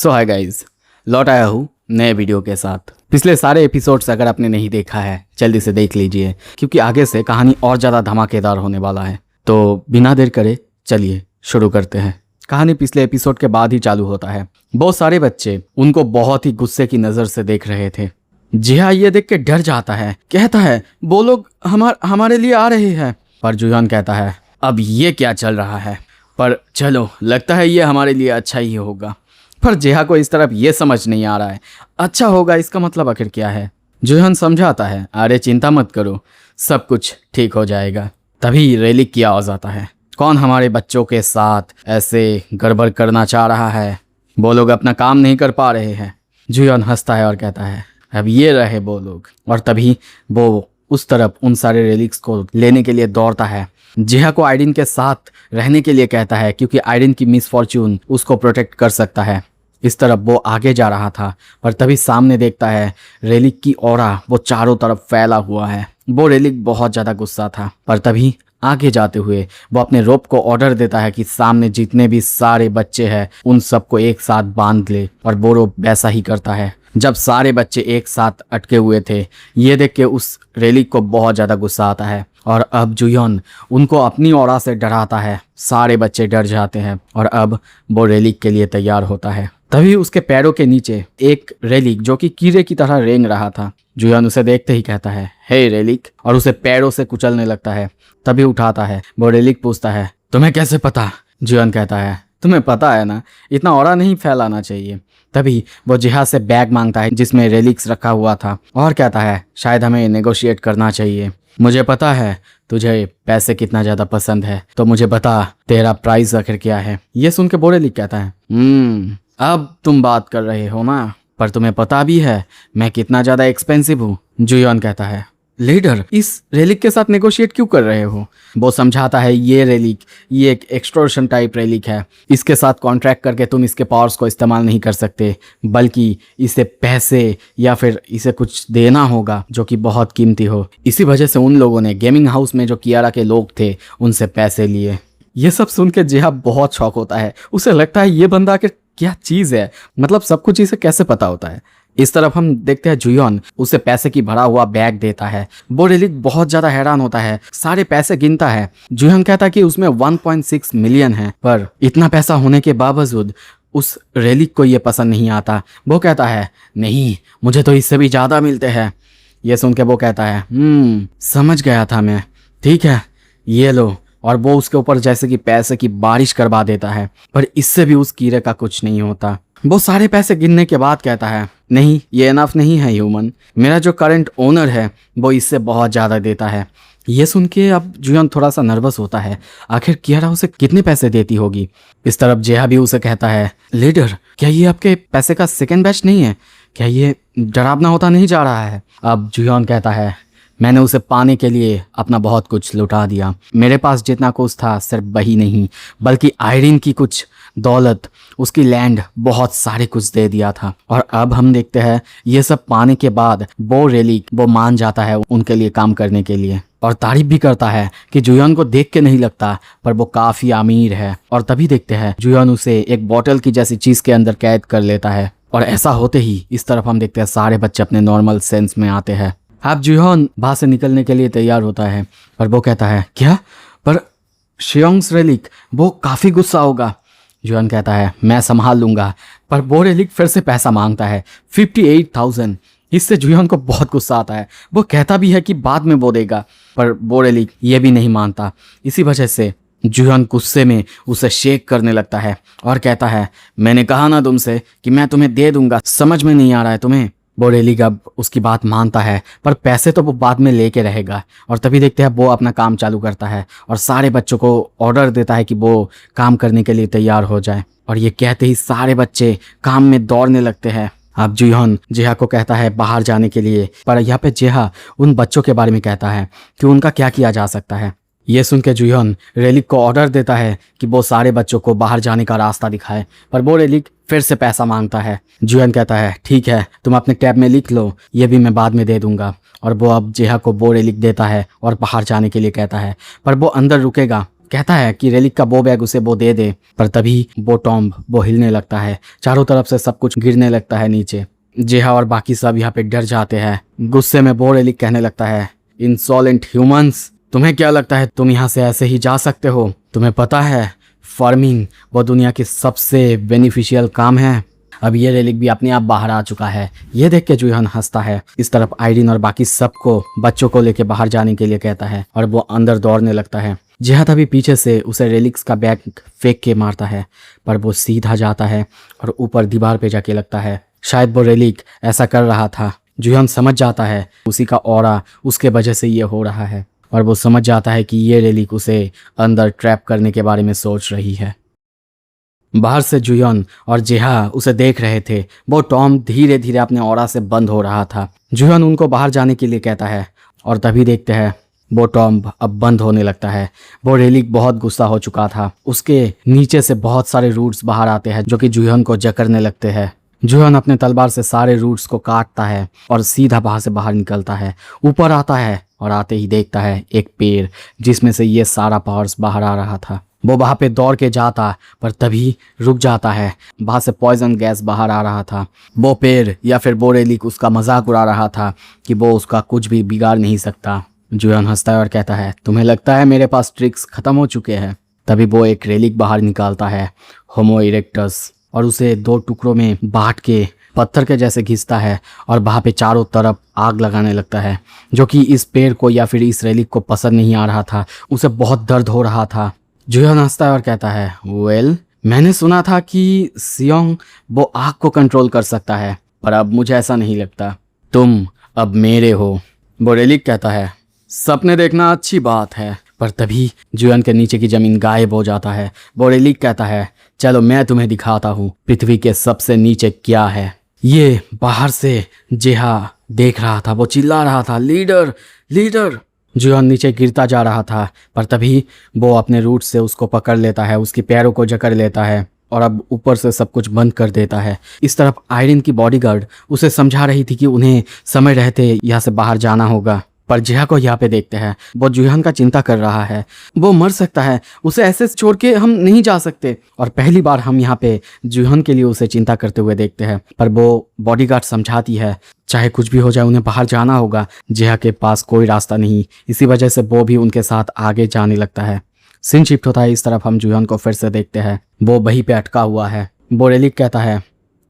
सो hi guys, लौट आया हूँ नए वीडियो के साथ। पिछले सारे एपिसोड्स अगर आपने नहीं देखा है जल्दी से देख लीजिए, क्योंकि आगे से कहानी और ज़्यादा धमाकेदार होने वाला है। तो बिना देर करे चलिए शुरू करते हैं। कहानी पिछले एपिसोड के बाद ही चालू होता है। बहुत सारे बच्चे उनको बहुत ही गुस्से की नज़र से देख रहे थे। जिहा ये देख के डर जाता है, कहता है वो लोग हमारे लिए आ रहे हैं। पर जुयान कहता है अब ये क्या चल रहा है, पर चलो लगता है ये हमारे लिए अच्छा ही होगा। पर जिहा को इस तरफ ये समझ नहीं आ रहा है अच्छा होगा इसका मतलब आखिर क्या है। जुहान समझाता है अरे चिंता मत करो, सब कुछ ठीक हो जाएगा। तभी रेलिक की आवाज़ आता है, कौन हमारे बच्चों के साथ ऐसे गड़बड़ करना चाह रहा है? वो लोग अपना काम नहीं कर पा रहे हैं। जुयान हंसता है और कहता है अब ये रहे वो लोग। और तभी वो उस तरफ उन सारे रेलिक्स को लेने के लिए दौड़ता है। जिहा को आइडिन के साथ रहने के लिए कहता है, क्योंकि आइडिन की मिसफॉर्च्यून उसको प्रोटेक्ट कर सकता है। इस तरफ वो आगे जा रहा था, पर तभी सामने देखता है रेलिक की ऑरा वो चारों तरफ फैला हुआ है। वो रेलिक बहुत ज़्यादा गुस्सा था, पर तभी आगे जाते हुए वो अपने रोप को ऑर्डर देता है कि सामने जितने भी सारे बच्चे हैं उन सबको एक साथ बांध ले। और वो रोप वैसा ही करता है। जब सारे बच्चे एक साथ अटके हुए थे, ये देख के उस रेलिक को बहुत ज़्यादा गुस्सा आता है। और अब जुयान उनको अपनी ऑरा से डराता है। सारे बच्चे डर जाते हैं और अब वो रेलिक के लिए तैयार होता है। तभी उसके पैरों के नीचे एक रेलिक जो कि कीड़े की तरह रेंग रहा था। जुयान उसे देखते ही कहता है हे रेलिक, और उसे पैरों से कुचलने लगता है। तभी उठाता है। वो रेलिक पूछता है तुम्हें कैसे पता? जुयान कहता है तुम्हें पता है ना, इतना ऑरा नहीं फैलाना चाहिए। तभी वो जिहा से बैग मांगता है जिसमें रेलिक्स रखा हुआ था और कहता है शायद हमें नेगोशिएट करना चाहिए। मुझे पता है तुझे पैसे कितना ज़्यादा पसंद है, तो मुझे बता तेरा प्राइस आखिर क्या है। ये सुन के वो रेलिक कहता है अब तुम बात कर रहे हो ना, पर तुम्हें पता भी है मैं कितना ज़्यादा एक्सपेंसिव हूँ। जुयान कहता है लीडर इस रेलिक के साथ नेगोशिएट क्यों कर रहे हो? वो समझाता है ये रेलिक ये एक एक्सटॉर्शन टाइप रेलिक है। इसके साथ कॉन्ट्रैक्ट करके तुम इसके पावर्स को इस्तेमाल नहीं कर सकते, बल्कि इसे पैसे या फिर इसे कुछ देना होगा जो कि बहुत कीमती हो। इसी वजह से उन लोगों ने गेमिंग हाउस में जो कियारा के लोग थे उनसे पैसे लिए। ये सब सुन के जिहा बहुत शौक होता है। उसे लगता है ये बंदा आखिर क्या चीज़ है, मतलब सब कुछ इसे कैसे पता होता है। इस तरफ हम देखते हैं जुयान उसे पैसे की भरा हुआ बैग देता है। वो रेलिक बहुत ज्यादा हैरान होता है, सारे पैसे गिनता है। जुयान कहता है कि उसमें 1.6 मिलियन है, पर इतना पैसा होने के बावजूद उस रेलिक को ये पसंद नहीं आता। वो कहता है नहीं मुझे तो इससे भी ज्यादा मिलते हैं। ये सुन के वो कहता है समझ गया था मैं, ठीक है ये लो। और वो उसके ऊपर जैसे कि पैसे की बारिश करवा देता है, पर इससे भी उस कीड़े का कुछ नहीं होता। वो सारे पैसे गिनने के बाद कहता है नहीं ये इनफ नहीं है ह्यूमन, मेरा जो करंट ओनर है वो इससे बहुत ज़्यादा देता है। ये सुन के अब जुयान थोड़ा सा नर्वस होता है, आखिर कियारा उसे कितने पैसे देती होगी। इस तरफ जिहा भी उसे कहता है लीडर क्या ये आपके पैसे का सेकेंड बैच नहीं है? क्या ये डरावना होता नहीं जा रहा है? अब जुयान कहता है मैंने उसे पाने के लिए अपना बहुत कुछ लुटा दिया। मेरे पास जितना कुछ था सिर्फ वही नहीं, बल्कि आयरिन की कुछ दौलत, उसकी लैंड, बहुत सारे कुछ दे दिया था। और अब हम देखते हैं ये सब पाने के बाद वो रेलिक वो मान जाता है उनके लिए काम करने के लिए, और तारीफ भी करता है कि जुयान को देख के नहीं लगता पर वो काफ़ी अमीर है। और तभी देखते हैं जुयान उसे एक बॉटल की जैसी चीज़ के अंदर कैद कर लेता है। और ऐसा होते ही इस तरफ हम देखते हैं सारे बच्चे अपने नॉर्मल सेंस में आते हैं। अब जुयान वहाँ से निकलने के लिए तैयार होता है, पर वो कहता है क्या? पर शियोंग्स रेलिक वो काफ़ी गुस्सा होगा। जुयान कहता है मैं संभाल लूँगा, पर वो रेलिक फिर से पैसा मांगता है 58,000। इससे जुयान को बहुत गुस्सा आता है। वो कहता भी है कि बाद में वो देगा, पर वो रेलिक ये भी नहीं मानता। इसी वजह से जुयान गुस्से में उसे शेक करने लगता है और कहता है मैंने कहा ना तुमसे कि मैं तुम्हें दे दूंगा, समझ में नहीं आ रहा है तुम्हें? वो रेलिक अब उसकी बात मानता है, पर पैसे तो वो बाद में लेके रहेगा। और तभी देखते हैं वो अपना काम चालू करता है और सारे बच्चों को ऑर्डर देता है कि वो काम करने के लिए तैयार हो जाए। और ये कहते ही सारे बच्चे काम में दौड़ने लगते हैं। अब जुयान जिहा को कहता है बाहर जाने के लिए, पर यहाँ पे जिहा उन बच्चों के बारे में कहता है कि उनका क्या किया जा सकता है। ये सुन के जुयान रेलिक को ऑर्डर देता है कि वो सारे बच्चों को बाहर जाने का रास्ता दिखाए, पर वो रेलिक फिर से पैसा मांगता है। जुयान कहता है ठीक है तुम अपने टैब में लिख लो, ये भी मैं बाद में दे दूंगा। और वो अब जिहा को वो रेलिक देता है और बाहर जाने के लिए कहता है, पर वो अंदर रुकेगा कहता है कि रेलिक का वो बैग उसे वो दे दे, पर तभी वो टॉम्ब वो हिलने लगता है, चारों तरफ से सब कुछ गिरने लगता है नीचे। जेहा और बाकी सब यहाँ पे डर जाते हैं। गुस्से में वो रेलिक कहने लगता है, इंसॉलेंट ह्यूमंस, तुम्हें क्या लगता है तुम यहाँ से ऐसे ही जा सकते हो? तुम्हें पता है फार्मिंग वो दुनिया की सबसे बेनिफिशियल काम है। अब ये रेलिक भी अपने आप बाहर आ चुका है। ये देख के जुयन हंसता है। इस तरफ आयरिन और बाकी सबको बच्चों को लेके बाहर जाने के लिए कहता है और वो अंदर दौड़ने लगता है। जेहा तभी पीछे से उसे रेलिक्स का बैग फेंक के मारता है, पर वो सीधा जाता है और ऊपर दीवार पे जाके लगता है। शायद वो रेलिक ऐसा कर रहा था। जुयन समझ जाता है उसी का ऑरा उसके वजह से ये हो रहा है, और वो समझ जाता है कि ये रेलिक उसे अंदर ट्रैप करने के बारे में सोच रही है। बाहर से जुयन और जेहा उसे देख रहे थे। वो टॉम धीरे धीरे अपने ऑरा से बंद हो रहा था। जुयन उनको बाहर जाने के लिए कहता है और तभी देखते हैं वो टॉम अब बंद होने लगता है। वो रेलिक बहुत गुस्सा हो चुका था। उसके नीचे से बहुत सारे रूट्स बाहर आते हैं जो कि जुयन को जकड़ने लगते हैं। जुयन अपने तलवार से सारे रूट्स को काटता है और सीधा वहां से बाहर निकलता है। ऊपर आता है और आते ही देखता है एक पेड़ जिसमें से ये सारा पावर्स बाहर आ रहा था। वो वहां पे दौड़ के जाता, पर तभी रुक जाता है। वहां से पॉइजन गैस बाहर आ रहा था। वो पेड़ या फिर वो रेलिक उसका मजाक उड़ा रहा था कि वो उसका कुछ भी बिगाड़ नहीं सकता। जुयन हंसता है और कहता है, तुम्हें लगता है मेरे पास ट्रिक्स खत्म हो चुके हैं? तभी वो एक रेलिक बाहर निकालता है, होमो इरेक्टस, और उसे दो टुकड़ों में बांट के पत्थर के जैसे घिसता है और वहाँ पे चारों तरफ आग लगाने लगता है, जो कि इस पेड़ को या फिर इस रेलिक को पसंद नहीं आ रहा था। उसे बहुत दर्द हो रहा था। जुयन हंसता है और कहता है, वेल, मैंने सुना था कि सियोंग वो आग को कंट्रोल कर सकता है, पर अब मुझे ऐसा नहीं लगता। तुम अब मेरे हो। वो रेलिक कहता है, सपने देखना अच्छी बात है, पर तभी जुयन के नीचे की जमीन गायब हो जाता है। वो रेलिक कहता है, चलो मैं तुम्हें दिखाता हूँ पृथ्वी के सबसे नीचे क्या है। ये बाहर से जेहा देख रहा था। वो चिल्ला रहा था, लीडर लीडर। जुयन नीचे गिरता जा रहा था, पर तभी वो अपने रूट से उसको पकड़ लेता है, उसके पैरों को जकड़ लेता है और अब ऊपर से सब कुछ बंद कर देता है। इस तरफ आयरिन की बॉडीगार्ड उसे समझा रही थी कि उन्हें समय रहते यहाँ से बाहर जाना होगा, पर जेहा को यहाँ पे देखते हैं। वो जुयन का चिंता कर रहा है। वो मर सकता है, उसे ऐसे छोड़ के हम नहीं जा सकते। और पहली बार हम यहाँ पे जुयन के लिए उसे चिंता करते हुए देखते हैं, पर वो बॉडीगार्ड समझाती है चाहे कुछ भी हो जाए उन्हें बाहर जाना होगा। जेहा के पास कोई रास्ता नहीं, इसी वजह से वो भी उनके साथ आगे जाने लगता है। सीन शिफ्ट होता है। इस तरफ हम जुयन को फिर से देखते हैं। वो वहीं पे अटका हुआ है। वो रेलिक कहता है,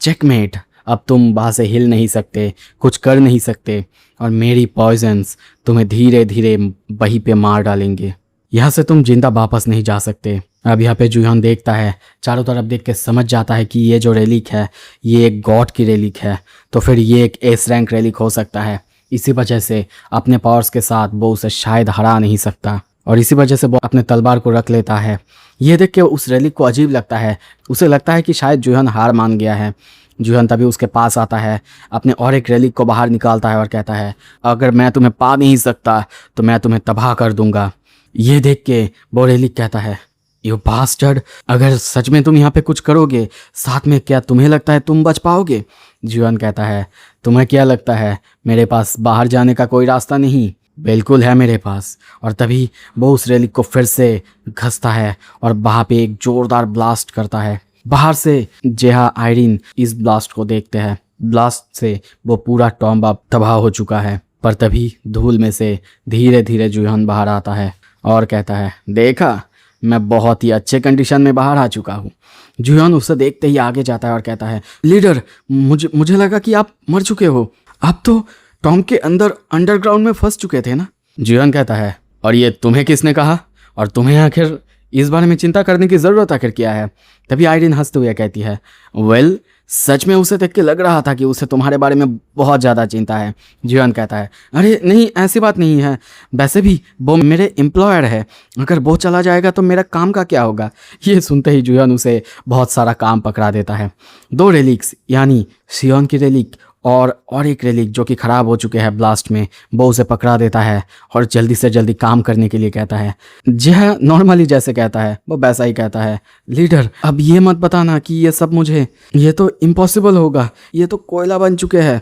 चेकमेट, अब तुम वहाँ से हिल नहीं सकते, कुछ कर नहीं सकते, और मेरी पॉइजन्स तुम्हें धीरे धीरे वहीं पे मार डालेंगे। यहाँ से तुम जिंदा वापस नहीं जा सकते। अब यहाँ पे जुयन देखता है, चारों तरफ देख के समझ जाता है कि ये जो रेलिक है ये एक गॉड की रेलिक है, तो फिर ये एक एस रैंक रेलिक हो सकता है। इसी वजह से अपने पावर्स के साथ वो उसे शायद हरा नहीं सकता, और इसी वजह से वो अपने तलवार को रख लेता है। ये देख के उस रेलिक को अजीब लगता है। उसे लगता है कि शायद जुयन हार मान गया है। जुयन तभी उसके पास आता है, अपने और एक रेलिक को बाहर निकालता है और कहता है, अगर मैं तुम्हें पा नहीं सकता तो मैं तुम्हें तबाह कर दूंगा। ये देख के वो रेलिक कहता है, यू बास्टर्ड, अगर सच में तुम यहाँ पे कुछ करोगे साथ में, क्या तुम्हें लगता है तुम बच पाओगे? जुयन कहता है, तुम्हें क्या लगता है मेरे पास बाहर जाने का कोई रास्ता नहीं? बिल्कुल है मेरे पास। और तभी वो उस रेलिक को फिर से घसता है और वहाँ पे एक जोरदार ब्लास्ट करता है। बाहर से जेहा आयरिन इस ब्लास्ट को देखते हैं। ब्लास्ट से वो पूरा टॉम्ब अब तबाह हो चुका है, पर तभी धूल में से धीरे धीरे जुयन बाहर आता है और कहता है, देखा, मैं बहुत ही अच्छे कंडीशन में बाहर आ चुका हूँ। जुयन उसे देखते ही आगे जाता है और कहता है, लीडर, मुझे लगा कि आप मर चुके हो। आप तो टॉम्ब के अंदर अंडरग्राउंड में फंस चुके थे ना? जुयन कहता है, और ये तुम्हें किसने कहा? और तुम्हें आखिर इस बारे में चिंता करने की ज़रूरत आखिर क्या है? तभी आयरिन हंसते हुए कहती है, वेल, सच में उसे देख के लग रहा था कि उसे तुम्हारे बारे में बहुत ज़्यादा चिंता है। जुयन कहता है, अरे नहीं, ऐसी बात नहीं है। वैसे भी वो मेरे एम्प्लॉयर है, अगर वो चला जाएगा तो मेरा काम का क्या होगा? ये सुनते ही जुयन उसे बहुत सारा काम पकड़ा देता है। दो रेलिक्स यानी सियोन की रेलिक और एक रेलिक जो कि ख़राब हो चुके हैं ब्लास्ट में, वो उसे पकड़ा देता है और जल्दी से जल्दी काम करने के लिए कहता है। यह नॉर्मली जैसे कहता है वो वैसा ही कहता है, लीडर, अब ये मत बताना कि ये सब मुझे, ये तो इम्पॉसिबल होगा, ये तो कोयला बन चुके हैं।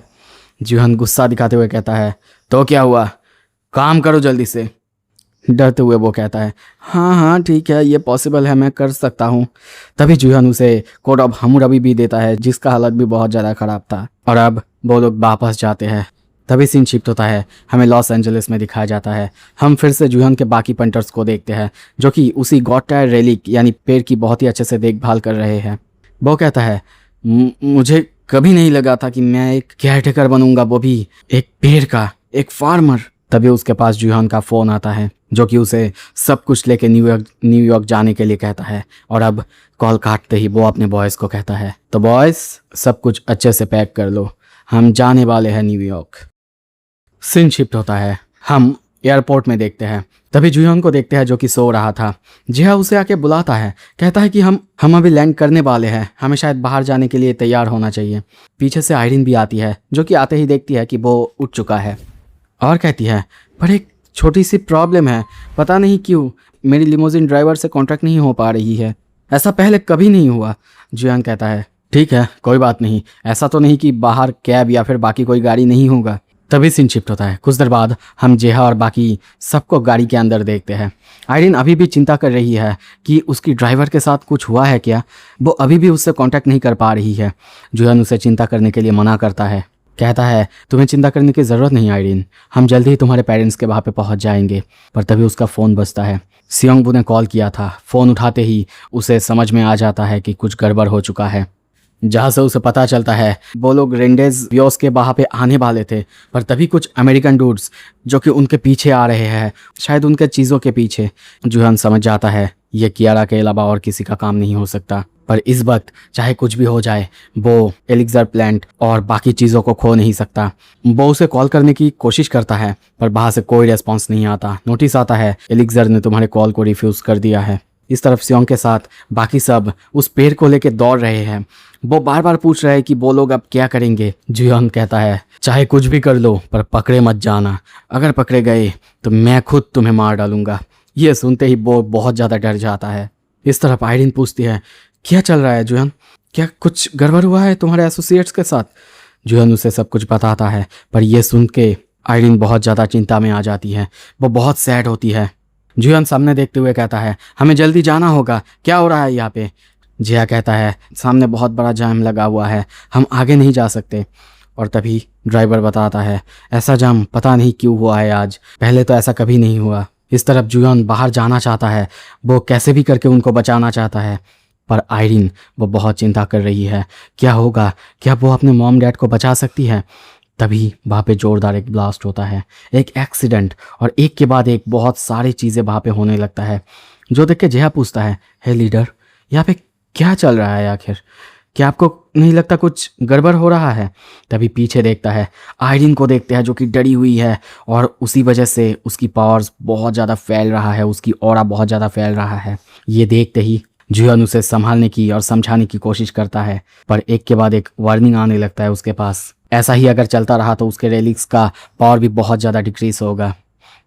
जुयन गुस्सा दिखाते हुए कहता है, तो क्या हुआ, काम करो जल्दी से। डरते हुए वो कहता है, हाँ हाँ ठीक है, ये पॉसिबल है, मैं कर सकता हूँ। तभी जुहान उसे कोड ऑफ हम्मुरबी भी देता है, जिसका हालत भी बहुत ज़्यादा ख़राब था। और अब वो लोग वापस जाते हैं। तभी सीन शिफ्ट होता है, हमें लॉस एंजलिस में दिखाया जाता है। हम फिर से जुहान के बाकी पंटर्स को देखते हैं, जो कि उसी गॉड टायर रेलिक यानी पेड़ की बहुत ही अच्छे से देखभाल कर रहे हैं। वो कहता है, मुझे कभी नहीं लगा था कि मैं एक केयरटेकर बनूंगा, वो भी एक पेड़ का, एक फार्मर। तभी उसके पास जुहान का फ़ोन आता है, जो कि उसे सब कुछ लेके न्यूयॉर्क जाने के लिए कहता है। और अब कॉल काटते ही वो अपने बॉयज़ को कहता है, तो बॉयज़ सब कुछ अच्छे से पैक कर लो, हम जाने वाले हैं न्यूयॉर्क। सीन शिफ्ट होता है, हम एयरपोर्ट में देखते हैं। तभी जुहान को देखते हैं, जो कि सो रहा था। जिहा उसे आके बुलाता है, कहता है कि हम अभी लैंड करने वाले हैं, हमें शायद बाहर जाने के लिए तैयार होना चाहिए। पीछे से आयरिन भी आती है, जो कि आते ही देखती है कि वो उठ चुका है और कहती है, पर एक छोटी सी प्रॉब्लम है, पता नहीं क्यों मेरी लिमोजिन ड्राइवर से कॉन्टैक्ट नहीं हो पा रही है, ऐसा पहले कभी नहीं हुआ। जुहान कहता है, ठीक है कोई बात नहीं, ऐसा तो नहीं कि बाहर कैब या फिर बाकी कोई गाड़ी नहीं होगा। तभी सीन शिफ्ट होता है, कुछ देर बाद हम जेहा और बाकी सबको गाड़ी के अंदर देखते हैं। आयरिन अभी भी चिंता कर रही है कि उसकी ड्राइवर के साथ कुछ हुआ है क्या, वो अभी भी उससे कांटेक्ट नहीं कर पा रही है। जुहान उसे चिंता करने के लिए मना करता है, कहता है, तुम्हें चिंता करने की ज़रूरत नहीं आयरिन, हम जल्द ही तुम्हारे पेरेंट्स के वहाँ पे पहुँच जाएंगे। पर तभी उसका फ़ोन बजता है। सियोंगबू ने कॉल किया था। फ़ोन उठाते ही उसे समझ में आ जाता है कि कुछ गड़बड़ हो चुका है, जहाँ से उसे पता चलता है वो लोग रेंडेज व्योस के वहाँ पे आने वाले थे। पर तभी कुछ अमेरिकन डूड्स जो कि उनके पीछे आ रहे हैं, शायद उनके चीज़ों के पीछे। जुहान समझ जाता है ये कियारा के अलावा और किसी का काम नहीं हो सकता। पर इस वक्त चाहे कुछ भी हो जाए, वो एलिक्सर प्लांट और बाकी चीज़ों को खो नहीं सकता। वो उसे कॉल करने की कोशिश करता है, पर वहाँ से कोई रेस्पॉन्स नहीं आता। नोटिस आता है एलिक्सर ने तुम्हारे कॉल को रिफ्यूज़ कर दिया है। इस तरफ सियोंग के साथ बाकी सब उस पेड़ को लेके दौड़ रहे हैं। वो बार बार पूछ रहे हैं कि वो लोग अब क्या करेंगे। जुहान कहता है, चाहे कुछ भी कर लो पर पकड़े मत जाना, अगर पकड़े गए तो मैं खुद तुम्हें मार डालूंगा। ये सुनते ही वो बहुत ज़्यादा डर जाता है। इस तरफ आयरिन पूछती है, क्या चल रहा है जुहान, क्या कुछ गड़बड़ हुआ है तुम्हारे एसोसिएट्स के साथ? जुहान उसे सब कुछ बताता है, पर यह सुन के आयरिन बहुत ज़्यादा चिंता में आ जाती है। वो बहुत सैड होती है। जुहान सामने देखते हुए कहता है, हमें जल्दी जाना होगा, क्या हो रहा है यहाँ पे? जिया कहता है, सामने बहुत बड़ा जाम लगा हुआ है, हम आगे नहीं जा सकते। और तभी ड्राइवर बताता है, ऐसा जाम पता नहीं क्यों हुआ है आज, पहले तो ऐसा कभी नहीं हुआ। इस तरफ जुहान बाहर जाना चाहता है, वो कैसे भी करके उनको बचाना चाहता है। पर आयरिन वो बहुत चिंता कर रही है, क्या होगा, क्या वो अपने मॉम डैड को बचा सकती है? तभी वहाँ पे जोरदार एक ब्लास्ट होता है, एक एक्सीडेंट, और एक के बाद एक बहुत सारी चीज़ें वहाँ पे होने लगता है। जो देख के जेहा पूछता है, हे लीडर, यहाँ पे क्या चल रहा है आखिर? क्या आपको नहीं लगता कुछ गड़बड़ हो रहा है? तभी पीछे देखता है, आयरिन को देखते हैं जो कि डरी हुई है, और उसी वजह से उसकी पावर्स बहुत ज़्यादा फैल रहा है, उसकी ऑरा बहुत ज़्यादा फैल रहा है। ये देखते ही जुहान उसे संभालने की और समझाने की कोशिश करता है, पर एक के बाद एक वार्निंग आने लगता है उसके पास। ऐसा ही अगर चलता रहा तो उसके रेलिक्स का पावर भी बहुत ज़्यादा डिक्रीज होगा।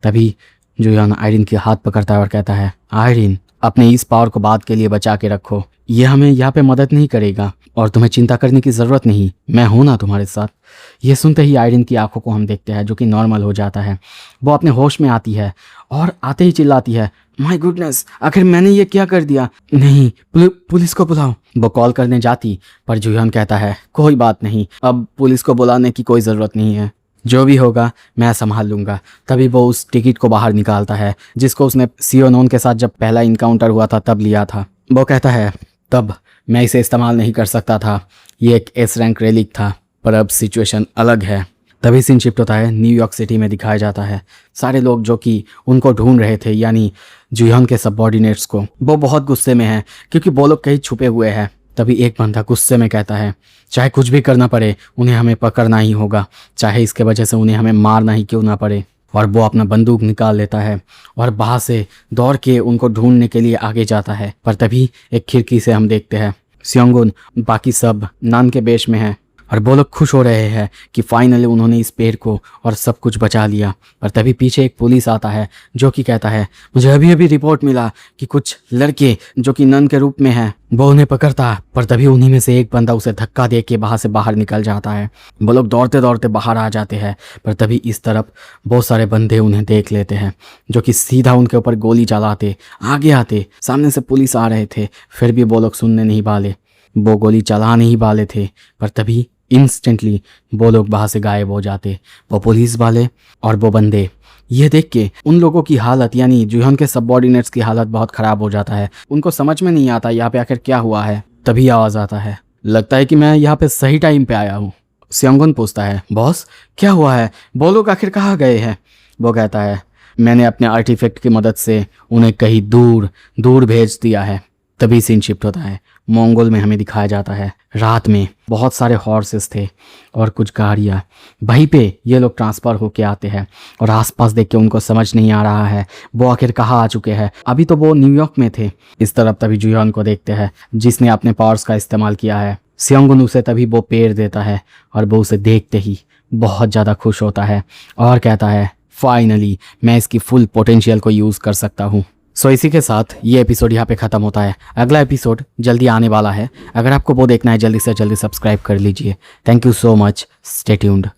तभी जुहान आयरिन के हाथ पकड़ता है और कहता है, आयरिन, अपने इस पावर को बाद के लिए बचा के रखो, ये हमें यहाँ पे मदद नहीं करेगा और तुम्हें चिंता करने की ज़रूरत नहीं, मैं हूं ना तुम्हारे साथ। ये सुनते ही आयरिन की आंखों को हम देखते हैं, जो कि नॉर्मल हो जाता है। वो अपने होश में आती है और आते ही चिल्लाती है, माय गुडनेस, आखिर मैंने ये क्या कर दिया? नहीं, पुलिस को बुलाओ। वो कॉल करने जाती, पर जुहान कहता है, कोई बात नहीं, अब पुलिस को बुलाने की कोई ज़रूरत नहीं है, जो भी होगा मैं संभाल लूँगा। तभी वो उस टिकट को बाहर निकालता है, जिसको उसने सियोनोन के साथ जब पहला इनकाउंटर हुआ था तब लिया था। वो कहता है, तब मैं इसे इस्तेमाल नहीं कर सकता था, ये एक एस रैंक रेलिक था, पर अब सिचुएशन अलग है। तभी सीन शिफ्ट होता है, न्यूयॉर्क सिटी में दिखाया जाता है। सारे लोग जो कि उनको ढूंढ रहे थे, यानी जुहान के सबऑर्डिनेट्स को, वो बहुत गुस्से में हैं क्योंकि वो लोग कहीं छुपे हुए हैं। तभी एक बंदा गुस्से में कहता है, चाहे कुछ भी करना पड़े उन्हें हमें पकड़ना ही होगा, चाहे इसके वजह से उन्हें हमें मारना ही क्यों ना पड़े। और वो अपना बंदूक निकाल लेता है और बाहर से दौड़ के उनको ढूंढने के लिए आगे जाता है। पर तभी एक खिड़की से हम देखते हैं सियोंगुन बाकी सब नान के बेश में है और वो लोग खुश हो रहे हैं कि फाइनली उन्होंने इस पेड़ को और सब कुछ बचा लिया। पर तभी पीछे एक पुलिस आता है जो कि कहता है मुझे अभी अभी रिपोर्ट मिला कि कुछ लड़के जो कि नन के रूप में हैं वो उन्हें पकड़ता है। पर तभी उन्हीं में से एक बंदा उसे धक्का दे के वहाँ से बाहर निकल जाता है। वो लोग दौड़ते दौड़ते बाहर आ जाते हैं। पर तभी इस तरफ बहुत सारे बंदे उन्हें देख लेते हैं जो कि सीधा उनके ऊपर गोली चलाते आगे आते। सामने से पुलिस आ रहे थे फिर भी वो लोग सुनने नहीं वाले, वो गोली चला नहीं वाले थे। पर तभी इंस्टेंटली वो लोग वहाँ से गायब हो जाते, वो पुलिस वाले और वो बंदे। ये देख के उन लोगों की हालत यानी जुहिन के सबऑर्डिनेट्स की हालत बहुत ख़राब हो जाता है। उनको समझ में नहीं आता यहाँ पे आखिर क्या हुआ है। तभी आवाज़ आता है लगता है कि मैं यहाँ पे सही टाइम पे आया हूँ। स्योंगुन पूछता है बॉस क्या हुआ है, वो लोग आखिर कहाँ गए हैं। वो कहता है मैंने अपने आर्टिफैक्ट की मदद से उन्हें कहीं दूर दूर भेज दिया है। तभी सीन शिफ्ट होता है मंगोल में। हमें दिखाया जाता है रात में बहुत सारे हॉर्सेस थे और कुछ गाड़ियाँ। वहीं पे ये लोग ट्रांसफ़र होके आते हैं और आसपास देख के उनको समझ नहीं आ रहा है वो आखिर कहाँ आ चुके हैं। अभी तो वो न्यूयॉर्क में थे। इस तरफ तभी जुहिन को देखते हैं जिसने अपने पावर्स का इस्तेमाल किया है। स्योंगुन उसे तभी वो पेड़ देता है और वो उसे देखते ही बहुत ज़्यादा खुश होता है और कहता है फाइनली मैं इसकी फुल पोटेंशियल को यूज़ कर सकता हूँ। सो इसी के साथ ये एपिसोड यहाँ पे ख़त्म होता है। अगला एपिसोड जल्दी आने वाला है। अगर आपको वो देखना है जल्दी से जल्दी सब्सक्राइब कर लीजिए। Thank you so much, stay tuned.